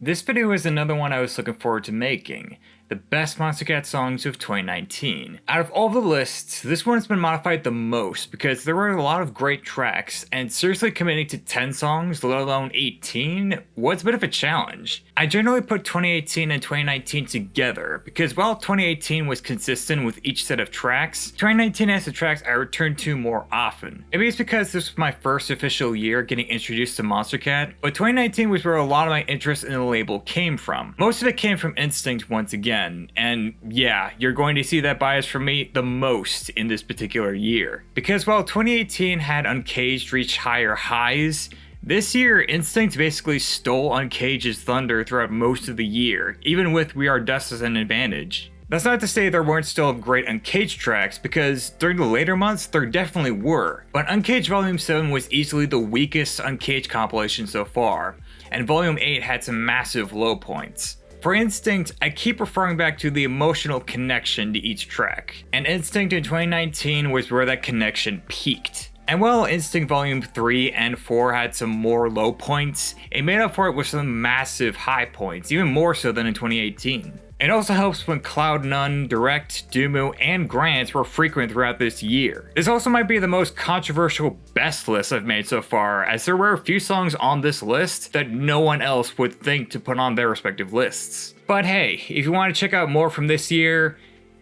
This video is another one I was looking forward to making, the best Monstercat songs of 2019. Out of all the lists, this one has been modified the most because there were a lot of great tracks, and seriously committing to 10 songs, let alone 18, was a bit of a challenge. I generally put 2018 and 2019 together because while 2018 was consistent with each set of tracks, 2019 has the tracks I return to more often. Maybe it's because this was my first official year getting introduced to Monstercat, but 2019 was where a lot of my interest in the label came from. Most of it came from Instinct once again. And yeah, you're going to see that bias from me the most in this particular year. Because while 2018 had Uncaged reach higher highs, this year Instinct basically stole Uncage's thunder throughout most of the year, even with We Are Dust as an advantage. That's not to say there weren't still great Uncaged tracks, because during the later months there definitely were, but Uncaged Volume 7 was easily the weakest Uncaged compilation so far, and Volume 8 had some massive low points. For Instinct, I keep referring back to the emotional connection to each track, and Instinct in 2019 was where that connection peaked. And while Instinct Volume 3 and 4 had some more low points, it made up for it with some massive high points, even more so than in 2018. It also helps when Cloud None, Direct, Dumu, and Grant were frequent throughout this year. This also might be the most controversial best list I've made so far, as there were a few songs on this list that no one else would think to put on their respective lists. But hey, if you want to check out more from this year,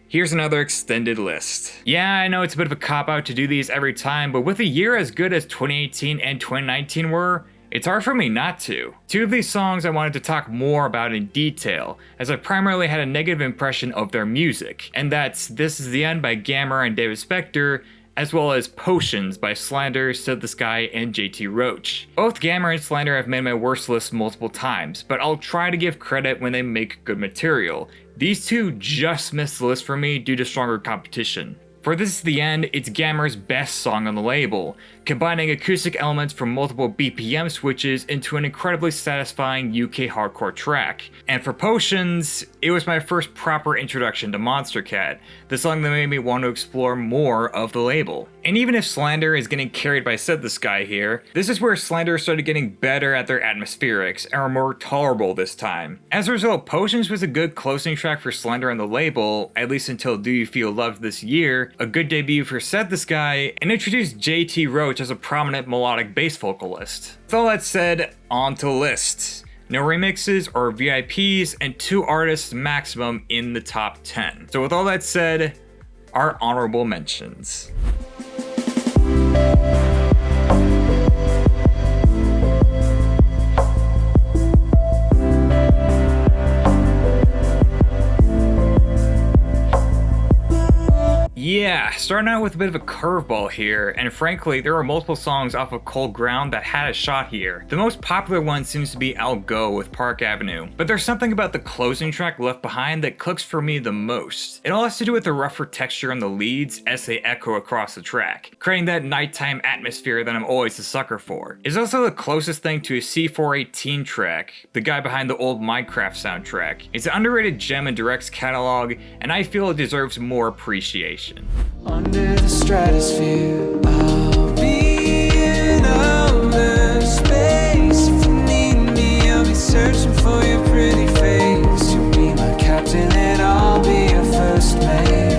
here's another extended list. Yeah, I know it's a bit of a cop-out to do these every time, but with a year as good as 2018 and 2019 were, it's hard for me not to. Two of these songs I wanted to talk more about in detail, as I primarily had a negative impression of their music, and that's This Is the End by Gammer and David Spector, as well as Potions by Slander, Said the Sky, and JT Roach. Both Gammer and Slander have made my worst list multiple times, but I'll try to give credit when they make good material. These two just missed the list for me due to stronger competition. For This Is the End, it's Gammer's best song on the label, combining acoustic elements from multiple BPM switches into an incredibly satisfying UK hardcore track. And for Potions, it was my first proper introduction to Monstercat, the song that made me want to explore more of the label. And even if Slander is getting carried by Said the Sky here, this is where Slander started getting better at their atmospherics and were more tolerable this time. As a result, Potions was a good closing track for Slander on the label, at least until Do You Feel Loved this year, a good debut for Said the Sky, and introduced JT Roach as a prominent melodic bass vocalist. With all that said, on to lists. No remixes or VIPs, and 2 artists maximum in the top 10. So with all that said, our honorable mentions. Yeah, starting out with a bit of a curveball here, and frankly, there are multiple songs off of Cold Ground that had a shot here. The most popular one seems to be I'll Go with Park Avenue, but there's something about the closing track Left Behind that clicks for me the most. It all has to do with the rougher texture on the leads as they echo across the track, creating that nighttime atmosphere that I'm always a sucker for. It's also the closest thing to a C418 track, the guy behind the old Minecraft soundtrack. It's an underrated gem in Direct's catalog, and I feel it deserves more appreciation. Under the stratosphere, I'll be in outer space. If you need me, I'll be searching for your pretty face. You'll be my captain and I'll be your first mate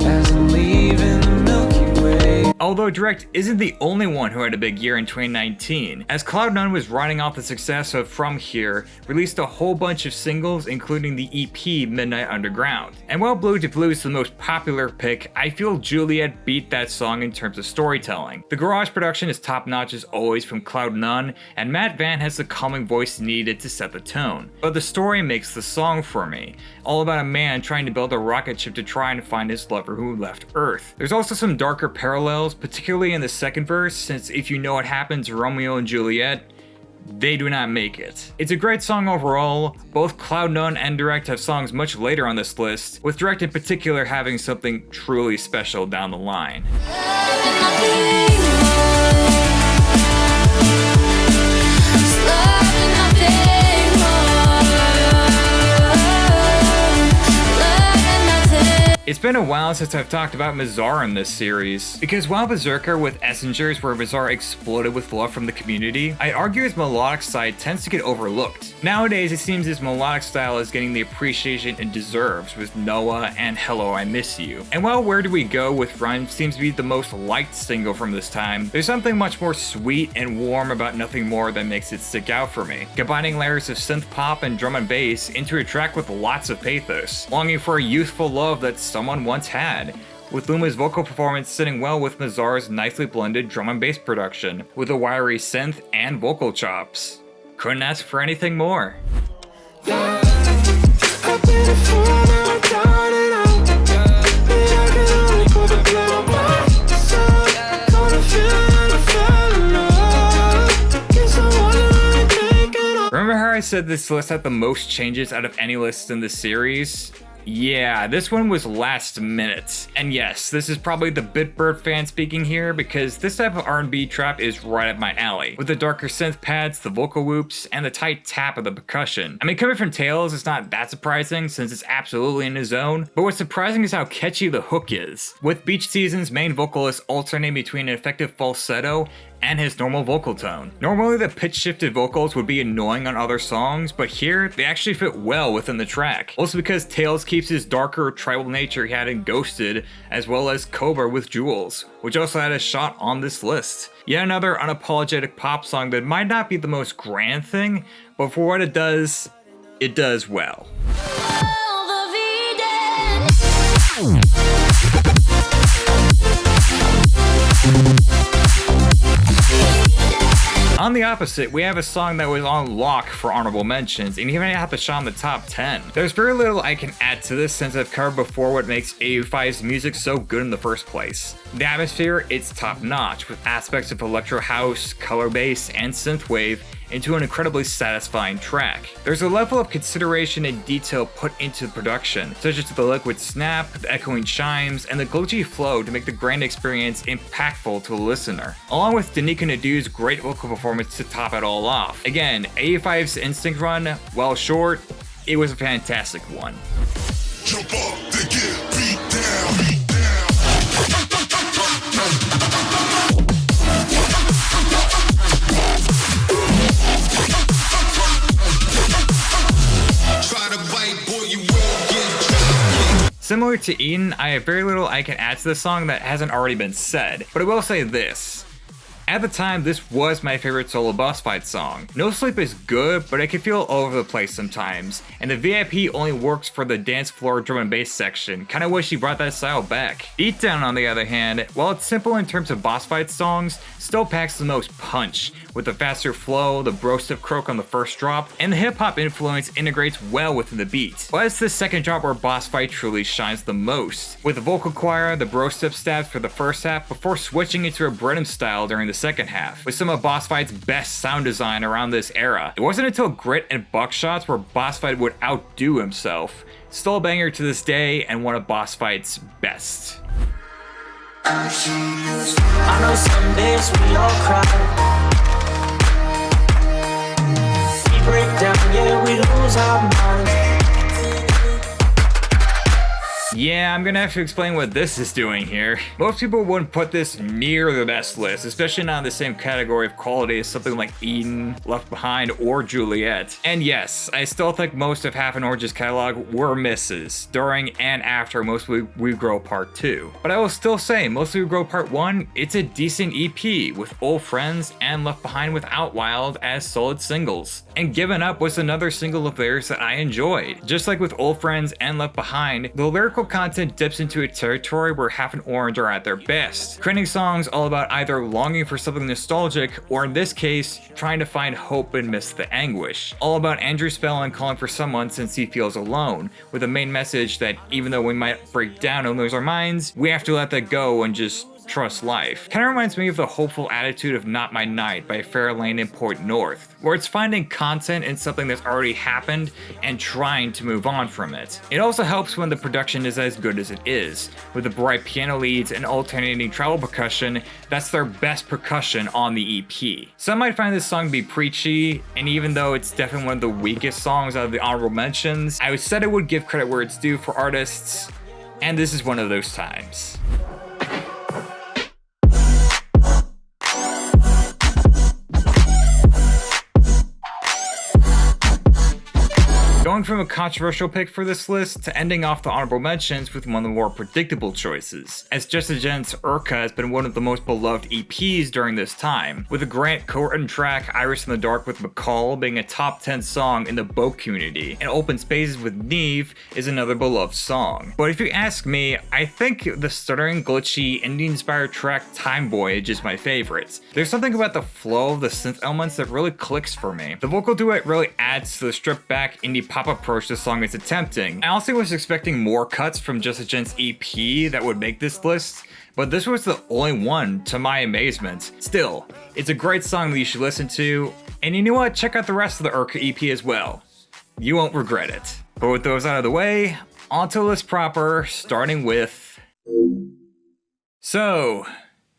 as I'm leaving the Milky Way. Although Direct isn't the only one who had a big year in 2019, as Cloud None was riding off the success of From Here, released a whole bunch of singles including the EP Midnight Underground. And while Blue to Blue is the most popular pick, I feel Juliet beat that song in terms of storytelling. The garage production is top notch as always from Cloud None, and Matt Van has the calming voice needed to set the tone. But the story makes the song for me, all about a man trying to build a rocket ship to try and find his lover who left Earth. There's also some darker parallels, particularly in the second verse, since if you know what happens to Romeo and Juliet, they do not make it. It's a great song overall. Both Cloud None and Direct have songs much later on this list, with Direct in particular having something truly special down the line. It's been a while since I've talked about Mazar in this series, because while Berserker with Essengers where Mazar exploded with love from the community, I argue his melodic side tends to get overlooked. Nowadays it seems his melodic style is getting the appreciation it deserves with Noah and Hello I Miss You. And while Where Do We Go with Run seems to be the most liked single from this time, there's something much more sweet and warm about Nothing More that makes it stick out for me, combining layers of synth pop and drum and bass into a track with lots of pathos, longing for a youthful love that someone once had, with Luma's vocal performance sitting well with Mazar's nicely blended drum and bass production, with a wiry synth and vocal chops. Couldn't ask for anything more. Remember how I said this list had the most changes out of any list in the series? Yeah, this one was last minute. And yes, this is probably the Bitbird fan speaking here, because this type of R&B trap is right up my alley, with the darker synth pads, the vocal whoops, and the tight tap of the percussion. I mean, coming from Tails, it's not that surprising since it's absolutely in his zone, but what's surprising is how catchy the hook is, with Beach Season's main vocalist alternating between an effective falsetto and his normal vocal tone. Normally the pitch shifted vocals would be annoying on other songs, but here they actually fit well within the track. Also because Tails keeps his darker tribal nature he had in Ghosted, as well as Cobra with Jules, which also had a shot on this list. Yet another unapologetic pop song that might not be the most grand thing, but for what it does well. On the opposite, we have a song that was on lock for honorable mentions, and even had the shot in the top 10. There's very little I can add to this since I've covered before what makes AU5's music so good in the first place. The atmosphere, it's top notch, with aspects of electro house, color bass, and synthwave, into an incredibly satisfying track. There's a level of consideration and detail put into the production, such as the liquid snap, the echoing chimes, and the glitchy flow to make the grand experience impactful to the listener, along with Danica Naidoo's great vocal performance to top it all off. Again, AU5's Instinct run, while short, it was a fantastic one. Jump up to get beat down. Similar to Eden, I have very little I can add to this song that hasn't already been said, but I will say this. At the time, this was my favorite solo boss fight song. No Sleep is good, but it can feel all over the place sometimes, and the VIP only works for the dance floor drum and bass section. Kinda wish he brought that style back. Beatdown, on the other hand, while it's simple in terms of boss fight songs, still packs the most punch, with the faster flow, the bro stuff croak on the first drop, and the hip hop influence integrates well within the beat. But it's the second drop where boss fight truly shines the most, with the vocal choir, the bro step stabs for the first half before switching into a Brenham style during the second half, with some of Boss Fight's best sound design around this era. It wasn't until Grit and Buckshots where Boss Fight would outdo himself. Still a banger to this day and one of Boss Fight's best. I know some days we all cry. We break down, yeah, we lose our minds. Yeah, I'm gonna have to explain what this is doing here. Most people wouldn't put this near the best list, especially not in the same category of quality as something like Eden, Left Behind, or Juliet. And yes, I still think most of Half an Orange's catalog were misses, during and after Mostly We Grow Part 2. But I will still say, Mostly We Grow Part 1, it's a decent EP, with Old Friends and Left Behind with Outwild as solid singles. And Given Up was another single of theirs that I enjoyed. Just like with Old Friends and Left Behind, the lyrical content dips into a territory where Half an Orange are at their best, creating songs all about either longing for something nostalgic, or in this case, trying to find hope amidst the anguish. All about Andrew Spellman calling for someone since he feels alone, with a main message that even though we might break down and lose our minds, we have to let that go and just trust life. Kinda reminds me of the hopeful attitude of Not My Night by Fairlane and Point North, where it's finding content in something that's already happened and trying to move on from it. It also helps when the production is as good as it is, with the bright piano leads and alternating treble percussion. That's their best percussion on the EP. Some might find this song to be preachy, and even though it's definitely one of the weakest songs out of the honorable mentions, I said I would give credit where it's due for artists And this is one of those times. Going from a controversial pick for this list to ending off the honorable mentions with one of the more predictable choices, as Jessa Gent's Urka has been one of the most beloved EPs during this time, with the Grant co-written track Iris in the Dark with McCall being a top 10 song in the Boat community, and Open Spaces with Neve is another beloved song. But if you ask me, I think the stuttering, glitchy, indie-inspired track Time Voyage is my favorite. There's something about the flow of the synth elements that really clicks for me. The vocal duet really adds to the stripped-back indie pop approach the song is attempting. I also was expecting more cuts from Jessa Gent's EP that would make this list, but this was the only one to my amazement. Still, it's a great song that you should listen to, and you know what? Check out the rest of the Urka EP as well. You won't regret it. But with those out of the way, onto the list proper, starting with... So,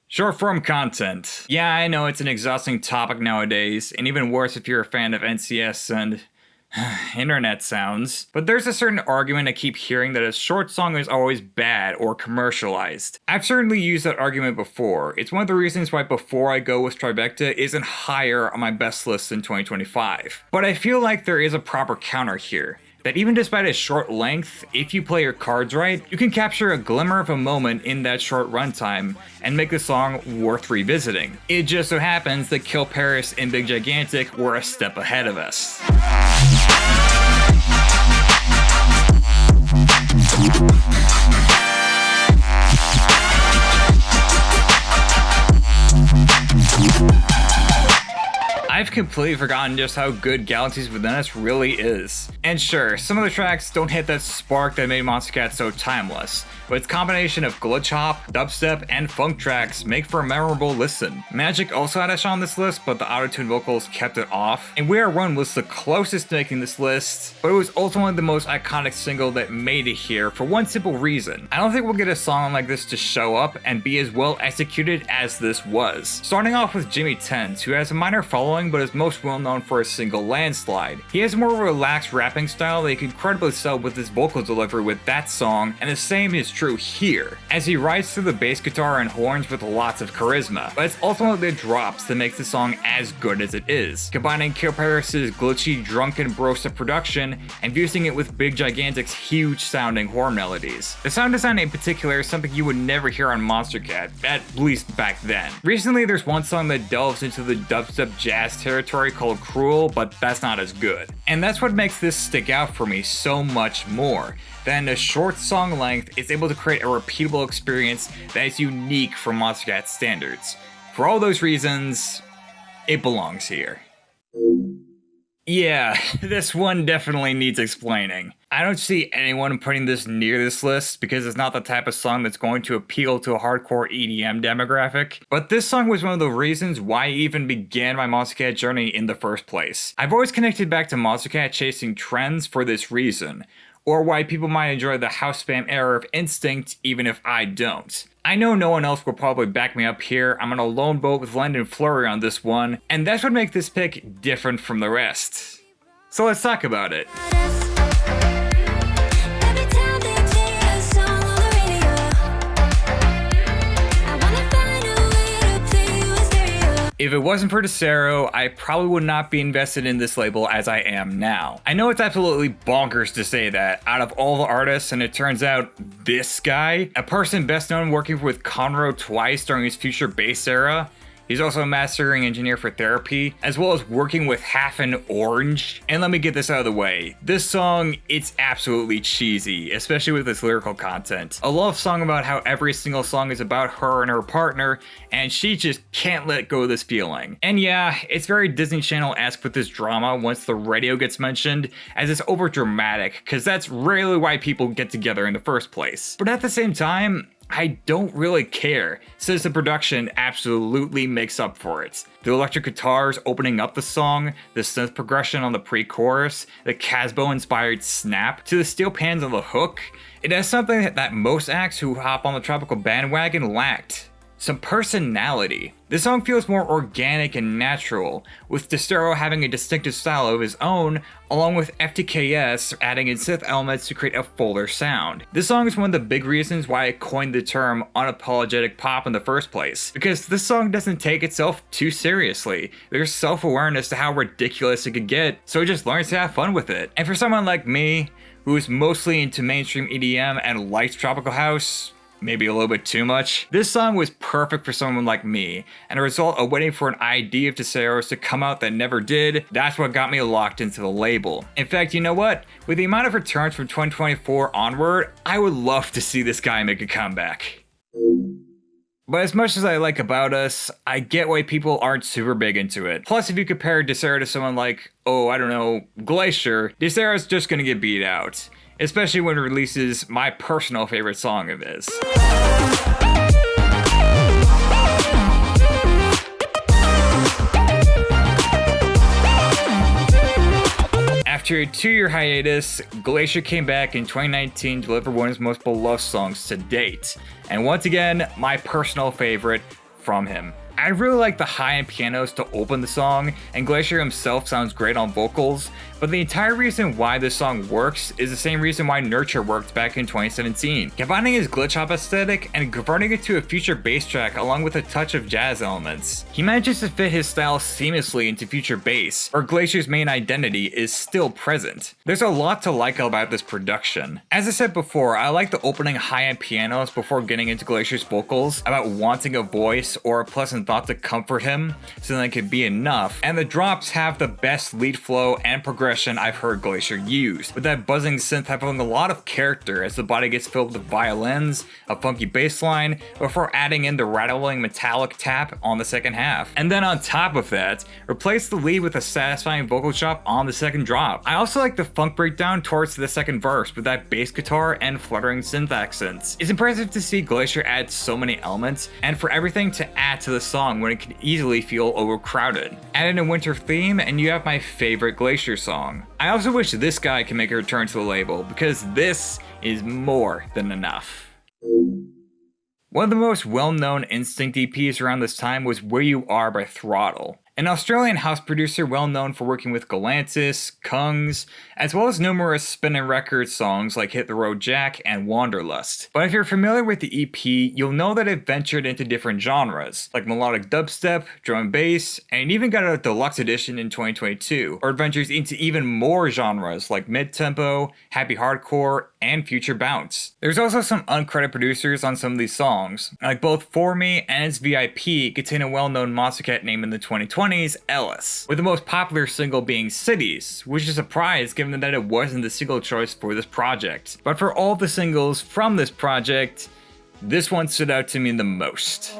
short form content. Yeah, I know it's an exhausting topic nowadays, and even worse if you're a fan of NCS and internet sounds, but there's a certain argument I keep hearing that a short song is always bad or commercialized. I've certainly used that argument before. It's one of the reasons why Before I Go with Tribeca isn't higher on my best list in 2025. But I feel like there is a proper counter here. That even despite its short length, if you play your cards right, you can capture a glimmer of a moment in that short runtime and make the song worth revisiting. It just so happens that Kill Paris and Big Gigantic were a step ahead of us. I've completely forgotten just how good Galaxies Within Us really is. And sure, some of the tracks don't hit that spark that made Monstercat so timeless, but its combination of glitch hop, dubstep, and funk tracks make for a memorable listen. Magic also had a shot on this list, but the auto-tune vocals kept it off, and We Are One was the closest to making this list, but it was ultimately the most iconic single that made it here for one simple reason. I don't think we'll get a song like this to show up and be as well executed as this was. Starting off with Jimmy Tenz, who has a minor following but is most well known for a single Landslide. He has more of a relaxed rapping style that he can credibly sell with his vocal delivery with that song, and the same is true here, as he rides through the bass guitar and horns with lots of charisma, but it's ultimately the drops that makes the song as good as it is, combining Kill Paris's glitchy, drunken brosta production and fusing it with Big Gigantic's huge sounding horn melodies. The sound design in particular is something you would never hear on Monstercat, at least back then. Recently there's one song that delves into the dubstep jazz territory called Cruel, but that's not as good. And that's what makes this stick out for me so much more. Then a short song length is able to create a repeatable experience that is unique from Monstercat standards. For all those reasons, it belongs here. Yeah, this one definitely needs explaining. I don't see anyone putting this near this list because it's not the type of song that's going to appeal to a hardcore EDM demographic, but this song was one of the reasons why I even began my Monstercat journey in the first place. I've always connected back to Monstercat chasing trends for this reason, or why people might enjoy the house spam era of Instinct even if I don't. I know no one else will probably back me up here. I'm on a lone boat with London Flurry on this one, and that's what makes this pick different from the rest. So let's talk about it. If it wasn't for Desero, I probably would not be invested in this label as I am now. I know it's absolutely bonkers to say that out of all the artists, and it turns out this guy, a person best known working with Conroe twice during his Future Bass era, he's also a mastering engineer for Therapy, as well as working with Half an Orange. And let me get this out of the way. This song, it's absolutely cheesy, especially with its lyrical content. A love song about how every single song is about her and her partner, and she just can't let go of this feeling. And yeah, it's very Disney Channel-esque with this drama once the radio gets mentioned, as it's over dramatic, because that's rarely why people get together in the first place. But at the same time, I don't really care, since the production absolutely makes up for it. The electric guitars opening up the song, the synth progression on the pre-chorus, the Casbo-inspired snap, to the steel pans on the hook, it has something that most acts who hop on the tropical bandwagon lacked. some personality. This song feels more organic and natural, with Destero having a distinctive style of his own, along with FTKS adding in synth elements to create a fuller sound. This song is one of the big reasons why I coined the term unapologetic pop in the first place, because this song doesn't take itself too seriously. There's self-awareness to how ridiculous it could get, so it just learns to have fun with it. And for someone like me, who is mostly into mainstream EDM and likes tropical house, maybe a little bit too much, this song was perfect for someone like me, and a result of waiting for an idea of Destero's to come out that never did. That's what got me locked into the label. In fact, you know what? With the amount of returns from 2024 onward, I would love to see this guy make a comeback. But as much as I like About Us, I get why people aren't super big into it. Plus, if you compare Destero to someone like, oh, I don't know, Glacier, Destero's just gonna get beat out. Especially when it releases my personal favorite song of his. After a 2-year hiatus, Glacier came back in 2019 to deliver one of his most beloved songs to date. And once again, my personal favorite from him. I really like the high-end pianos to open the song, and Glacier himself sounds great on vocals, but the entire reason why this song works is the same reason why Nurture worked back in 2017. Combining his glitch hop aesthetic and converting it to a future bass track along with a touch of jazz elements. He manages to fit his style seamlessly into future bass, where Glacier's main identity is still present. There's a lot to like about this production. As I said before, I like the opening high-end pianos before getting into Glacier's vocals about wanting a voice or a pleasant thought to comfort him, so that it could be enough, and the drops have the best lead flow and progression I've heard Glacier use, with that buzzing synth having a lot of character as the body gets filled with violins, a funky bass line, before adding in the rattling metallic tap on the second half. And then on top of that, replace the lead with a satisfying vocal chop on the second drop. I also like the funk breakdown towards the second verse with that bass guitar and fluttering synth accents. It's impressive to see Glacier add so many elements, and for everything to add to the song when it can easily feel overcrowded. Add in a winter theme and you have my favorite Glacier song. I also wish this guy can make a return to the label, because this is more than enough. One of the most well-known Instinct EPs around this time was Where You Are by Throttle, an Australian house producer well known for working with Galantis, Kungs, as well as numerous spinning record songs like Hit the Road Jack and Wanderlust. But if you're familiar with the EP, you'll know that it ventured into different genres, like melodic dubstep, drum and bass, and it even got a deluxe edition in 2022, or it ventures into even more genres like mid-tempo, happy hardcore, and future bounce. There's also some uncredited producers on some of these songs, like both For Me and its VIP contain a well-known Monstercat name in the 2020s, Ellis, with the most popular single being Cities, which is a surprise given that it wasn't the single choice for this project. But for all the singles from this project, this one stood out to me the most.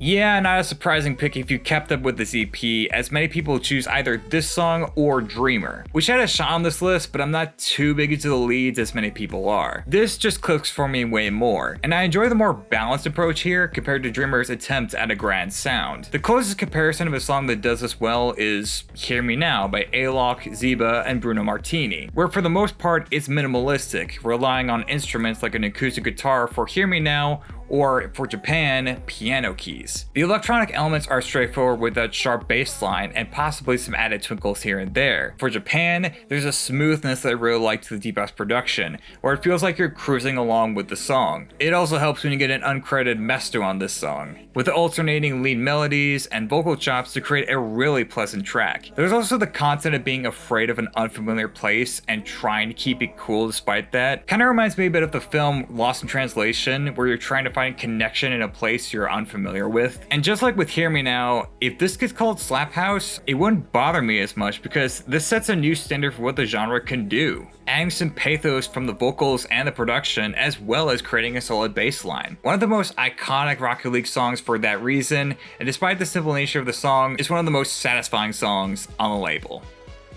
Yeah, not a surprising pick if you kept up with this EP, as many people choose either this song or Dreamer, which had a shot on this list, but I'm not too big into the leads as many people are. This just clicks for me way more, and I enjoy the more balanced approach here compared to Dreamer's attempt at a grand sound. The closest comparison of a song that does this well is Hear Me Now by Alok, Zeba, and Bruno Martini, where for the most part it's minimalistic, relying on instruments like an acoustic guitar for Hear Me Now, or for Japan, piano keys. The electronic elements are straightforward with that sharp bass line and possibly some added twinkles here and there. For Japan, there's a smoothness that I really like to the deep house production, where it feels like you're cruising along with the song. It also helps when you get an uncredited Mesto on this song, with the alternating lead melodies and vocal chops to create a really pleasant track. There's also the concept of being afraid of an unfamiliar place and trying to keep it cool despite that. Kinda reminds me a bit of the film Lost in Translation, where you're trying to find connection in a place you're unfamiliar with. And just like with Hear Me Now, if this gets called Slap House, it wouldn't bother me as much because this sets a new standard for what the genre can do, adding some pathos from the vocals and the production, as well as creating a solid bass line. One of the most iconic Rocket League songs for that reason, and despite the simple nature of the song, it's one of the most satisfying songs on the label.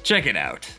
Check it out.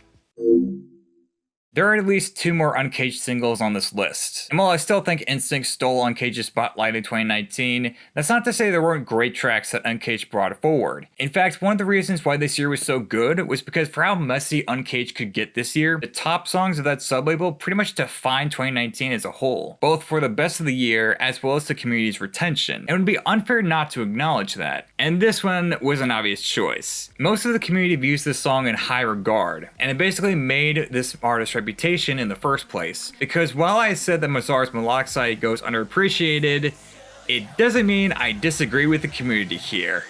There are at least 2 more Uncaged singles on this list. And while I still think Instinct stole Uncage's spotlight in 2019, that's not to say there weren't great tracks that Uncaged brought forward. In fact, one of the reasons why this year was so good was because for how messy Uncaged could get this year, the top songs of that sublabel pretty much defined 2019 as a whole, both for the best of the year as well as the community's retention. It would be unfair not to acknowledge that. And this one was an obvious choice. Most of the community views this song in high regard, and it basically made this artist reputation in the first place. Because while I said that Mazar's melodic side goes underappreciated, it doesn't mean I disagree with the community here.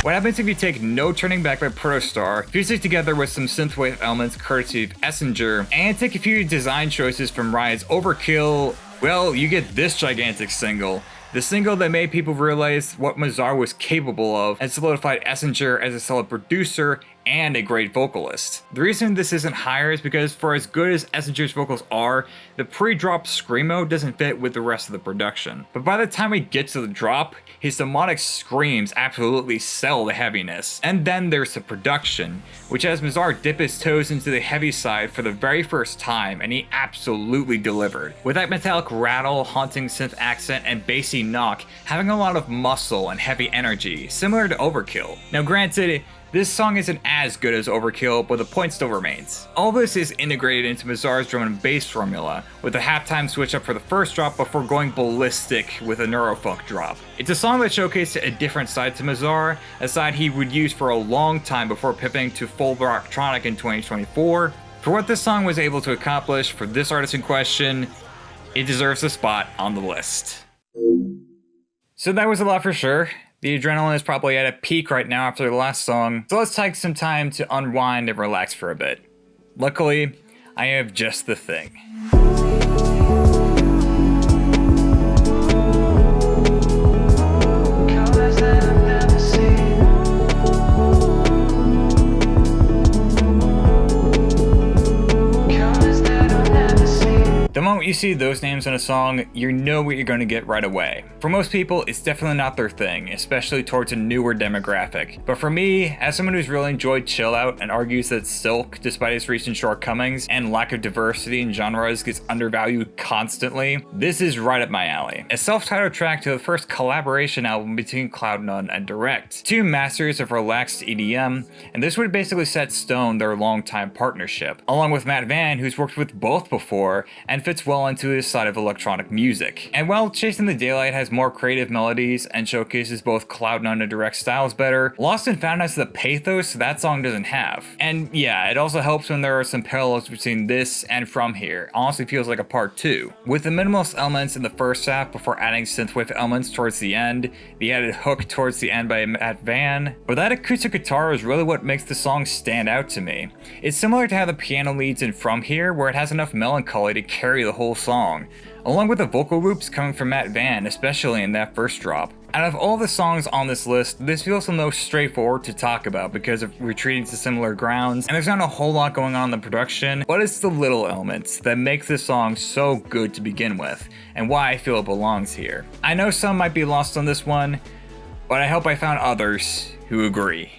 What happens if you take No Turning Back by Protostar, fuse it together with some synthwave elements courtesy of Essinger, and take a few design choices from Riot's Overkill? Well, you get this gigantic single. The single that made people realize what Mazar was capable of and solidified Essinger as a solid producer and a great vocalist. The reason this isn't higher is because for as good as Essinger's vocals are, the pre-drop screamo doesn't fit with the rest of the production. But by the time we get to the drop, his demonic screams absolutely sell the heaviness. And then there's the production, which has Mazar dip his toes into the heavy side for the very first time, and he absolutely delivered. With that metallic rattle, haunting synth accent, and bassy knock, having a lot of muscle and heavy energy, similar to Overkill. Now granted, this song isn't as good as Overkill, but the point still remains. All this is integrated into Mazar's drum and bass formula, with a halftime switch up for the first drop before going ballistic with a neurofunk drop. It's a song that showcased a different side to Mazar, a side he would use for a long time before pivoting to full rocktronic in 2024. For what this song was able to accomplish for this artist in question, it deserves a spot on the list. So that was a lot for sure. The adrenaline is probably at a peak right now after the last song, so let's take some time to unwind and relax for a bit. Luckily, I have just the thing. The moment you see those names in a song, you know what you're going to get right away. For most people, it's definitely not their thing, especially towards a newer demographic. But for me, as someone who's really enjoyed Chill Out and argues that Silk, despite its recent shortcomings and lack of diversity in genres, gets undervalued constantly, this is right up my alley. A self-titled track to the first collaboration album between Cloud9 and Direct, two masters of relaxed EDM, and this would basically set stone their long-time partnership, along with Matt Van, who's worked with both before and fits well into his side of electronic music. And while Chasing the Daylight has more creative melodies and showcases both Cloud9 and Direct styles better, Lost and Found has the pathos that song doesn't have. And yeah, it also helps when there are some parallels between this and From Here. Honestly feels like a part 2. With the minimalist elements in the first half before adding synthwave elements towards the end, the added hook towards the end by Matt Van, but that acoustic guitar is really what makes the song stand out to me. It's similar to how the piano leads in From Here, where it has enough melancholy to carry the whole song, along with the vocal loops coming from Matt Van, especially in that first drop. Out of all the songs on this list, this feels the most straightforward to talk about because of retreating to similar grounds, and there's not a whole lot going on in the production, but it's the little elements that make this song so good to begin with, and why I feel it belongs here. I know some might be lost on this one, but I hope I found others who agree.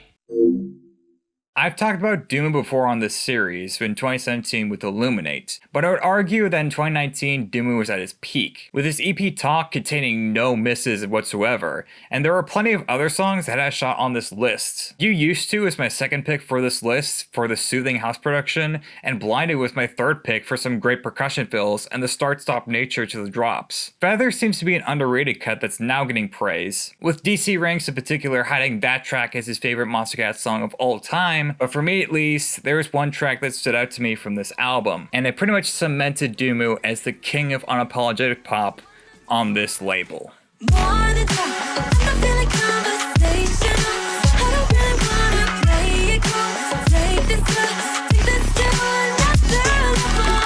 I've talked about Doom before on this series in 2017 with Illuminate, but I would argue that in 2019 Doom was at his peak, with his EP Talk containing no misses whatsoever, and there are plenty of other songs that had a shot on this list. You Used To is my second pick for this list for the soothing house production, and Blinded was my third pick for some great percussion fills and the start-stop nature to the drops. Feather seems to be an underrated cut that's now getting praise, with DC Ranks in particular hiding that track as his favorite Monstercat song of all time. But for me at least, there was one track that stood out to me from this album, and it pretty much cemented Doomu as the king of unapologetic pop on this label.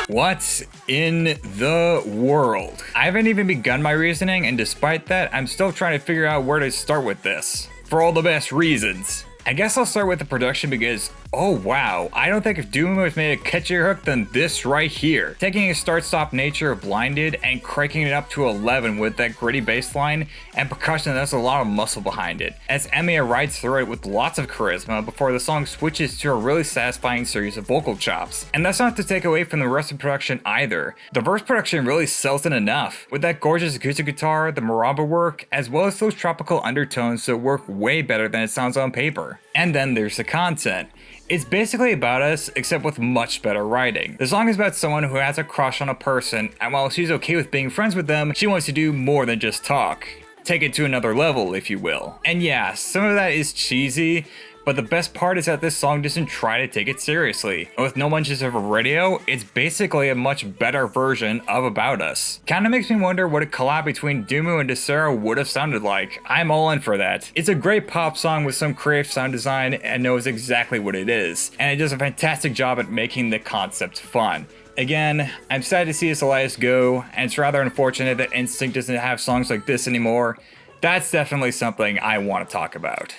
What in the world? I haven't even begun my reasoning, and despite that, I'm still trying to figure out where to start with this. For all the best reasons. I guess I'll start with the production because, oh wow, I don't think if Doom was made a catchier hook than this right here. Taking a start-stop nature of Blinded and cranking it up to 11 with that gritty bass line and percussion that's a lot of muscle behind it, as Emiya rides through it with lots of charisma before the song switches to a really satisfying series of vocal chops. And that's not to take away from the rest of the production either. The verse production really sells it enough, with that gorgeous acoustic guitar, the marimba work, as well as those tropical undertones that work way better than it sounds on paper. And then there's the content. It's basically about us, except with much better writing. The song is about someone who has a crush on a person, and while she's okay with being friends with them, she wants to do more than just talk. Take it to another level, if you will. And yeah, some of that is cheesy, but the best part is that this song doesn't try to take it seriously. And with No Munches Over Radio, it's basically a much better version of About Us. Kinda makes me wonder what a collab between Dumu and Desera would have sounded like. I'm all in for that. It's a great pop song with some creative sound design and knows exactly what it is. And it does a fantastic job at making the concept fun. Again, I'm sad to see Elias go, and it's rather unfortunate that Instinct doesn't have songs like this anymore. That's definitely something I want to talk about.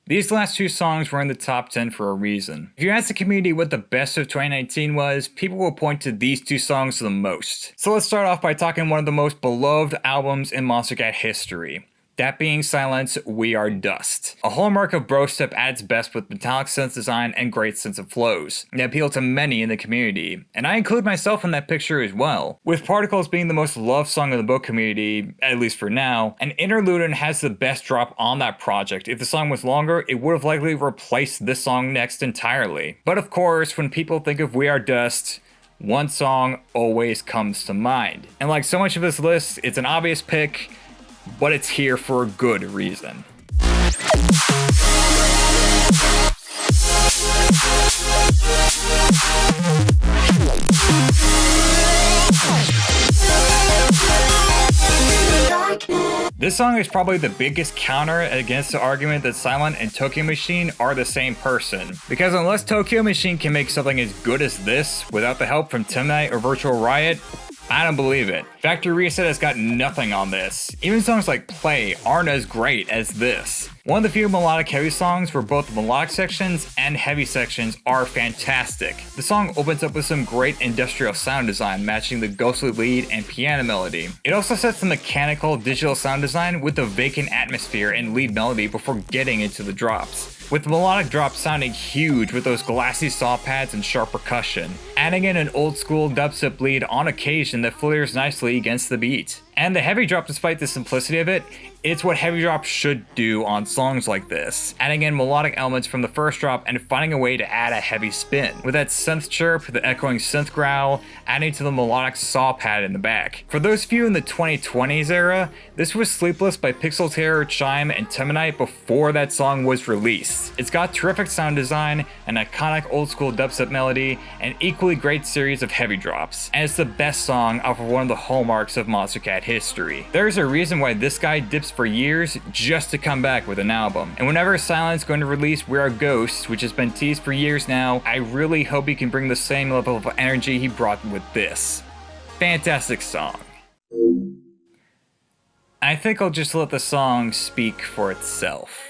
These last two songs were in the top 10 for a reason. If you ask the community what the best of 2019 was, people will point to these two songs the most. So let's start off by talking one of the most beloved albums in Monstercat history. That being Silence, We Are Dust. A hallmark of Brostep at its best with metallic synth design and great sense of flows. They appeal to many in the community, and I include myself in that picture as well. With Particles being the most loved song of the book community, at least for now, and Interlude has the best drop on that project. If the song was longer, it would have likely replaced this song next entirely. But of course, when people think of We Are Dust, one song always comes to mind. And like so much of this list, it's an obvious pick, but it's here for a good reason. This song is probably the biggest counter against the argument that Silent and Tokyo Machine are the same person. Because unless Tokyo Machine can make something as good as this without the help from Timnite or Virtual Riot, I don't believe it. Factory Reset has got nothing on this. Even songs like Play aren't as great as this. One of the few melodic heavy songs where both the melodic sections and heavy sections are fantastic. The song opens up with some great industrial sound design matching the ghostly lead and piano melody. It also sets the mechanical digital sound design with the vacant atmosphere and lead melody before getting into the drops. With the melodic drops sounding huge with those glassy saw pads and sharp percussion, adding in an old school dubstep lead on occasion that flares nicely against the beat. And the heavy drop, despite the simplicity of it, it's what heavy drop should do on songs like this, adding in melodic elements from the first drop and finding a way to add a heavy spin, with that synth chirp, the echoing synth growl, adding to the melodic saw pad in the back. For those few in the 2020s era, this was Sleepless by Pixel Terror, Chime, and Temanite before that song was released. It's got terrific sound design, an iconic old school dubstep melody, and equally great series of heavy drops, and it's the best song off of one of the hallmarks of Monstercat history. There's a reason why this guy dips for years just to come back with an album. And whenever Silent's going to release We Are Ghosts, which has been teased for years now, I really hope he can bring the same level of energy he brought with this. Fantastic song. I think I'll just let the song speak for itself.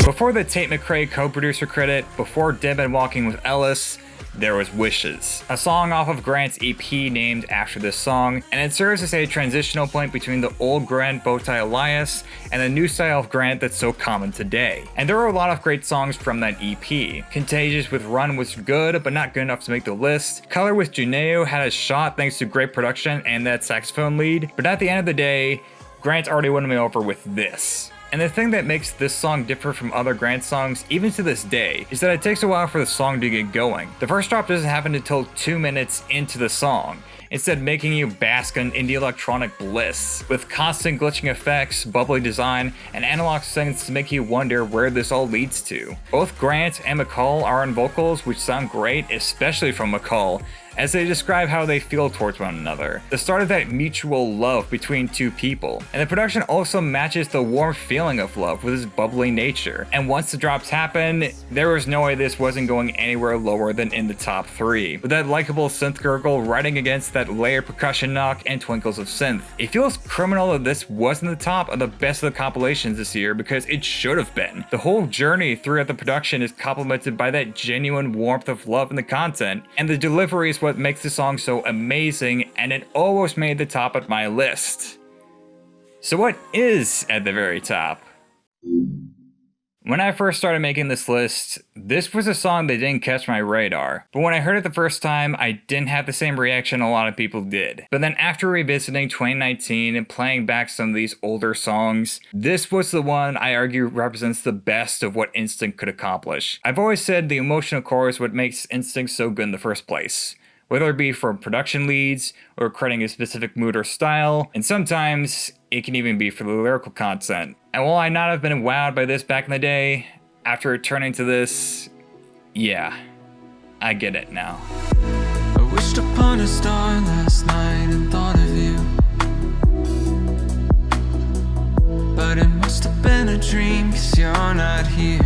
Before the Tate McRae co-producer credit, before Dead Man Walking with Ellis, there was Wishes, a song off of Grant's EP named after this song, and it serves as a transitional point between the old Grant Bowtie Elias and the new style of Grant that's so common today. And there are a lot of great songs from that EP. Contagious with Run was good, but not good enough to make the list. Color with Juneo had a shot thanks to great production and that saxophone lead, but at the end of the day, Grant already won me over with this. And the thing that makes this song differ from other Grant songs, even to this day, is that it takes a while for the song to get going. The first drop doesn't happen until 2 minutes into the song, instead making you bask in indie electronic bliss. With constant glitching effects, bubbly design, and analog synths to make you wonder where this all leads to. Both Grant and McCall are on vocals, which sound great, especially from McCall, as they describe how they feel towards one another, the start of that mutual love between two people. And the production also matches the warm feeling of love with its bubbly nature. And once the drops happen, there was no way this wasn't going anywhere lower than in the top 3, with that likable synth gurgle riding against that layered percussion knock and twinkles of synth. It feels criminal that this wasn't the top of the best of the compilations this year, because it should have been. The whole journey throughout the production is complemented by that genuine warmth of love in the content, and the delivery is what makes the song so amazing, and it almost made the top of my list. So what is at the very top? When I first started making this list, this was a song that didn't catch my radar. But when I heard it the first time, I didn't have the same reaction a lot of people did. But then after revisiting 2019 and playing back some of these older songs, this was the one I argue represents the best of what Instinct could accomplish. I've always said the emotional core is what makes Instinct so good in the first place, whether it be from production leads or creating a specific mood or style, and sometimes it can even be for the lyrical content. And while I not have been wowed by this back in the day, after returning to this, yeah, I get it now. I wished upon a star last night and thought of you, but it must have been a dream, 'cause you're not here.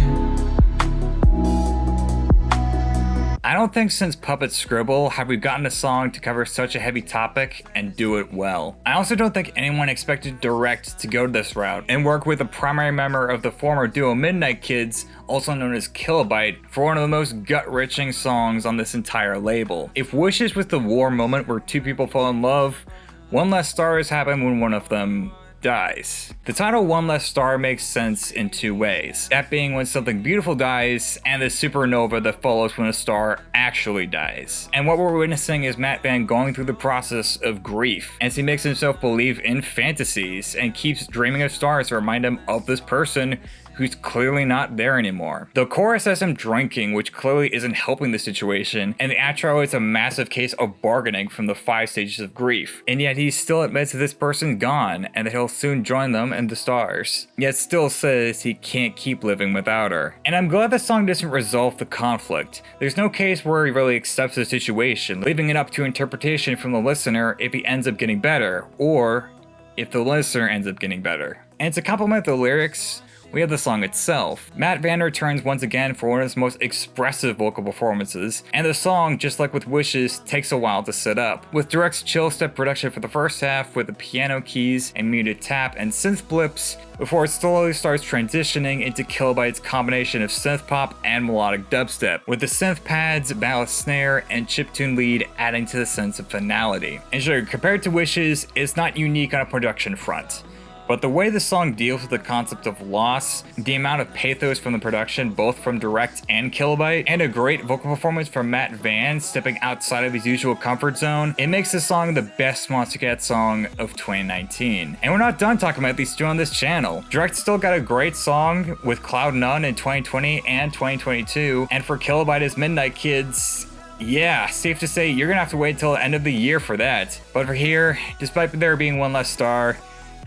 I don't think since Puppet Scribble have we gotten a song to cover such a heavy topic and do it well. I also don't think anyone expected Direct to go this route and work with a primary member of the former duo Midnight Kids, also known as Kilobyte, for one of the most gut-wrenching songs on this entire label. If Wishes was the war moment where two people fall in love, One Less Star has happened when one of them dies. The title One Less Star makes sense in two ways, that being when something beautiful dies and the supernova that follows when a star actually dies. And what we're witnessing is Matt Van going through the process of grief as he makes himself believe in fantasies and keeps dreaming of stars to remind him of this person who's clearly not there anymore. The chorus has him drinking, which clearly isn't helping the situation, and the outro is a massive case of bargaining from the 5 stages of grief. And yet he still admits that this person's gone, and that he'll soon join them in the stars. Yet still says he can't keep living without her. And I'm glad the song doesn't resolve the conflict. There's no case where he really accepts the situation, leaving it up to interpretation from the listener if he ends up getting better, or if the listener ends up getting better. And to complement the lyrics, we have the song itself. Matt Van returns once again for one of his most expressive vocal performances, and the song, just like with Wishes, takes a while to set up. With Direct's chill step production for the first half with the piano keys and muted tap and synth blips, before it slowly starts transitioning into Kilobyte's combination of synth pop and melodic dubstep, with the synth pads, ballast snare, and chiptune lead adding to the sense of finality. And sure, compared to Wishes, it's not unique on a production front, but the way the song deals with the concept of loss, the amount of pathos from the production both from Direct and Kilobyte, and a great vocal performance from Matt Van stepping outside of his usual comfort zone, it makes this song the best Monstercat song of 2019. And we're not done talking about these two on this channel. Direct still got a great song with Cloud None in 2020 and 2022, and for Kilobyte as Midnight Kids, yeah, safe to say you're gonna have to wait till the end of the year for that. But for here, despite there being one less star,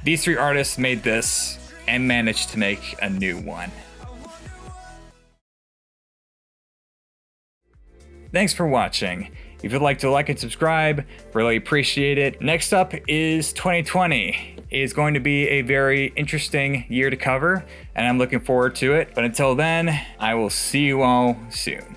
these 3 artists made this and managed to make a new one. Thanks for watching. If you'd like to like and subscribe, really appreciate it. Next up is 2020. It's going to be a very interesting year to cover, and I'm looking forward to it. But until then, I will see you all soon.